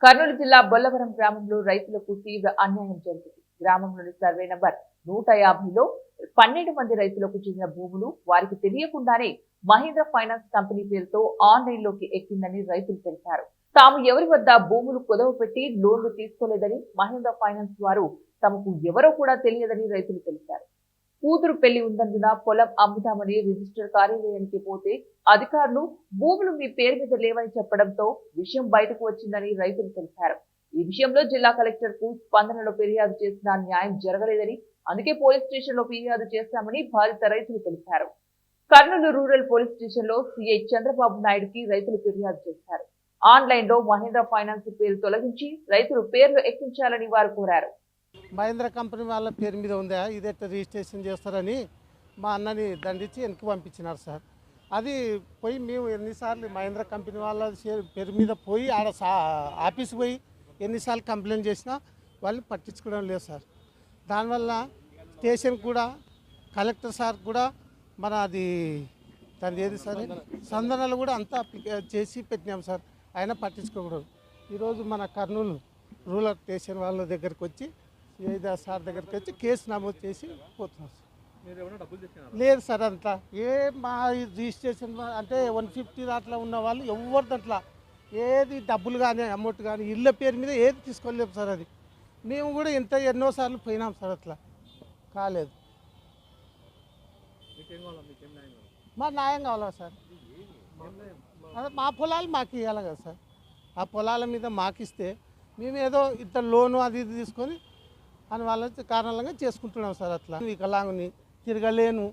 కర్నూలు జిల్లా బొల్లవరం గ్రామంలో రైతులకు తీవ్ర అన్యాయం జరిగింది. గ్రామంలోని సర్వే నంబర్ 150లో 12 మంది రైతులకు చెందిన భూములు వారికి తెలియకుండానే మహీంద్రా ఫైనాన్స్ కంపెనీ పేరుతో ఆన్లైన్ లోకి ఎక్కిందని రైతులు తెలిపారు. తాము ఎవరి వద్ద భూములు కుదవ పెట్టి లోన్లు తీసుకోలేదని, మహీంద్రా ఫైనాన్స్ వారు తమకు ఎవరో కూడా తెలియదని రైతులు తెలిపారు. కూతురు పెళ్లి ఉందన్నున పొలం అమ్ముదామని రిజిస్టర్ కార్యాలయానికి పోతే అధికారులు భూములు మీ పేరు మీద లేవని చెప్పడంతో విషయం బయటకు వచ్చిందని రైతులు తెలిపారు. ఈ విషయంలో జిల్లా కలెక్టర్ కు స్పందనలో ఫిర్యాదు చేసినా న్యాయం జరగలేదని, అందుకే పోలీస్ స్టేషన్ లో ఫిర్యాదు చేశామని బాధిత రైతులు తెలిపారు. కర్నూలు రూరల్ పోలీస్ స్టేషన్ లో సిఐ చంద్రబాబు నాయుడుకి రైతులు ఫిర్యాదు చేశారు. ఆన్లైన్ లో మహీంద్రా ఫైనాన్స్ పేరు తొలగించి రైతులు పేర్లు ఎక్కించాలని వారు కోరారు. మహీంద్రా కంపెనీ వాళ్ళ పేరు మీద ఉందా, ఇది ఎట్లా రిజిస్ట్రేషన్ చేస్తారని మా అన్నని దండించి వెనక్కి పంపించినారు సార్. అది పోయి మేము ఎన్నిసార్లు మహీంద్రా కంపెనీ వాళ్ళ పేరు మీద పోయి ఆడ ఆఫీస్కి పోయి ఎన్నిసార్లు కంప్లైంట్ చేసినా వాళ్ళు పట్టించుకోవడం లేదు సార్. దానివల్ల స్టేషన్ కూడా కలెక్టర్ సార్ కూడా మన అది దాని ఏది సార్ సందనాలు కూడా అంతా చేసి పెట్టినాం సార్, అయినా పట్టించుకోకూడదు. ఈరోజు మన కర్నూలు రూరల్ స్టేషన్ వాళ్ళ దగ్గరికి వచ్చి ఏదో సార్ దగ్గరికి వచ్చి కేసు నమోదు చేసి పోతున్నాం సార్. లేదు సార్, అంతా మా రిజిస్ట్రేషన్ అంటే 150 దాంట్లో ఉన్న వాళ్ళు ఎవరి దాంట్లో ఏది డబ్బులు కానీ అమౌంట్ కానీ ఇళ్ళ పేరు మీద ఏది తీసుకోలేము సార్. అది మేము కూడా ఎన్నోసార్లు పోయినాం సార్, అట్లా కాలేదు. మా న్యాయం కావాలా సార్? అదే మా పొలాలు మాకు ఇవ్వాలి కదా సార్. ఆ పొలాల మీద మాకు ఇస్తే మేము ఏదో ఇంత లోను అది ఇది తీసుకొని అని వాళ్ళ కారణంగా చేసుకుంటున్నాం సార్. అట్లా వికలాంగుని తిరగలేను,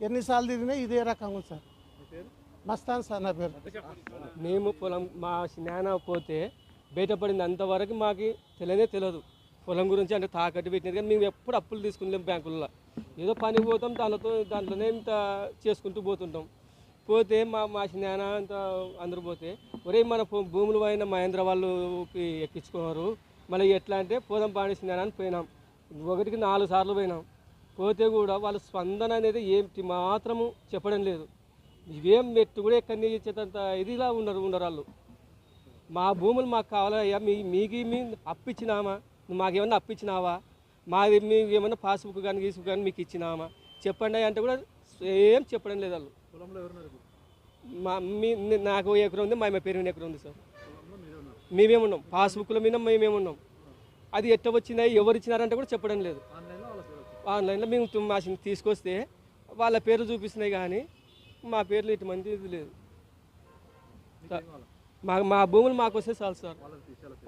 ఎన్నిసార్లు తిరిగినా ఇదే రకంగా ఉంది సార్. మస్తాన్ సార్ నా పేరు. మేము పొలం మా నాన్న పోతే బయటపడింది అంతవరకు మాకు తెలియదు పొలం గురించి. అంటే తాకట్టు పెట్టినది కానీ మేము ఎప్పుడు అప్పులు తీసుకునేలేము బ్యాంకుల్లో. ఏదో పని పోతాం, దాంట్లోనే ఇంత చేసుకుంటూ పోతుంటాం. పోతే మా నాన్న అంత అందరూ పోతే ఒరే మన భూములు పైన మహేంద్ర వాళ్ళకి ఎక్కించుకున్నారు, మళ్ళీ ఎట్లా అంటే పోదాం పాడేసినాను అని పోయినాం. 1కి 4 సార్లు పోయినాం. పోతే కూడా వాళ్ళ స్పందన అనేది ఏమి మాత్రము చెప్పడం లేదు. ఇవేం మెట్టు కూడా ఎక్కడిని ఇచ్చేటంత ఇదిలా ఉన్నారు వాళ్ళు. మా భూములు మాకు కావాలయ్యా, మీకు అప్పిచ్చినామా, నువ్వు మాకేమన్నా అప్పిచ్చినావా, మాది మీకు ఏమన్నా పాస్బుక్ కానీ గీసుకు కానీ మీకు ఇచ్చినామా చెప్పండి అంటే కూడా ఏం చెప్పడం లేదు వాళ్ళు. నాకు ఎకరం ఉంది, మా పేరు మీద ఎకరం ఉంది సార్. మేమేమున్నాం పాస్బుక్ల మీద మేమేమున్నాం, అది ఎట్ట వచ్చిందా ఎవరు ఇచ్చినారంటే కూడా చెప్పడం లేదు. ఆన్లైన్లో మేము మాసిని తీసుకొస్తే వాళ్ళ పేర్లు చూపిస్తున్నాయి కానీ మా పేర్లు ఇటువంటి ఇది లేదు. మా భూములు మాకు వస్తే చాలు సార్.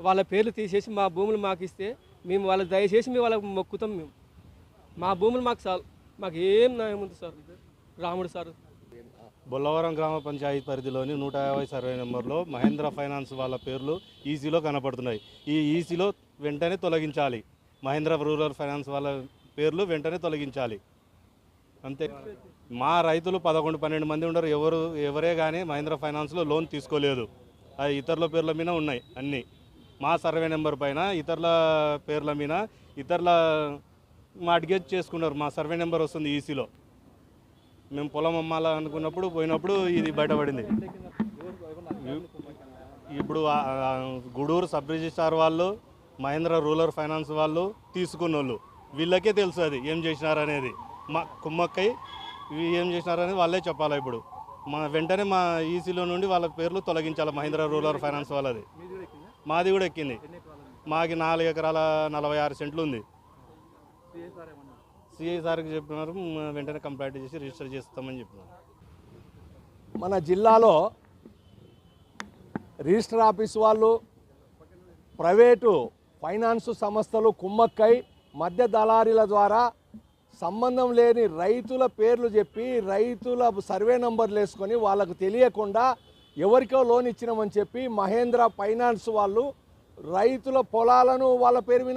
వాళ్ళ పేర్లు తీసేసి మా భూములు మాకు ఇస్తే మేము వాళ్ళకి దయచేసి మేము వాళ్ళకి మొక్కుతాం. మేము మా భూములు మాకు చాలు, మాకు ఏం న్యాయం ఉంది సార్. రాముడు సార్. బొల్లవరం గ్రామ పంచాయతీ పరిధిలోని 150 సర్వే నెంబర్లో మహేంద్ర ఫైనాన్స్ వాళ్ళ పేర్లు ఈసీలో కనపడుతున్నాయి. ఈ ఈసీలో వెంటనే తొలగించాలి. మహేంద్ర రూరల్ ఫైనాన్స్ వాళ్ళ పేర్లు వెంటనే తొలగించాలి అంతే. మా రైతులు 11-12 మంది ఉండరు, ఎవరే కానీ మహేంద్ర ఫైనాన్స్లో లోన్ తీసుకోలేదు. అది ఇతరుల పేర్ల మీద ఉన్నాయి అన్నీ. మా సర్వే నెంబర్ పైన ఇతరుల పేర్ల మీద ఇతరుల మార్ట్గేజ్ చేసుకున్నారు. మా సర్వే నెంబర్ వస్తుంది ఈసీలో. మేము పొలం అమ్మాలనుకున్నప్పుడు పోయినప్పుడు ఇది బయటపడింది. ఇప్పుడు గూడూరు సబ్ రిజిస్ట్రార్ వాళ్ళు, మహేంద్ర రూరల్ ఫైనాన్స్ వాళ్ళు తీసుకున్న వాళ్ళు వీళ్ళకే తెలుసు అది ఏం చేసినారనేది. మా కుమ్మక్కై ఇవి ఏం చేసినారనేది వాళ్ళే చెప్పాలి. ఇప్పుడు వెంటనే మా ఈసీలో నుండి వాళ్ళ పేర్లు తొలగించాలి. మహేంద్ర రూరల్ ఫైనాన్స్ వాళ్ళది. మాది కూడా ఎక్కింది. మాకి 4 ఎకరాల 46 సెంట్లు ఉంది. సిఐ సార్కి చెప్పినారు, వెంటనే కంప్లైంట్ చేసి రిజిస్టర్ చేస్తామని చెప్పినారు. మన జిల్లాలో రిజిస్టర్ ఆఫీస్ వాళ్ళు, ప్రైవేటు ఫైనాన్స్ సంస్థలు కుమ్మక్కై మధ్య దళారీల ద్వారా సంబంధం లేని రైతుల పేర్లు చెప్పి రైతుల సర్వే నంబర్లు వేసుకొని వాళ్ళకు తెలియకుండా ఎవరికో లోన్ ఇచ్చినామని చెప్పి మహేంద్ర ఫైనాన్స్ వాళ్ళు రైతుల పొలాలను వాళ్ళ పేరు మీద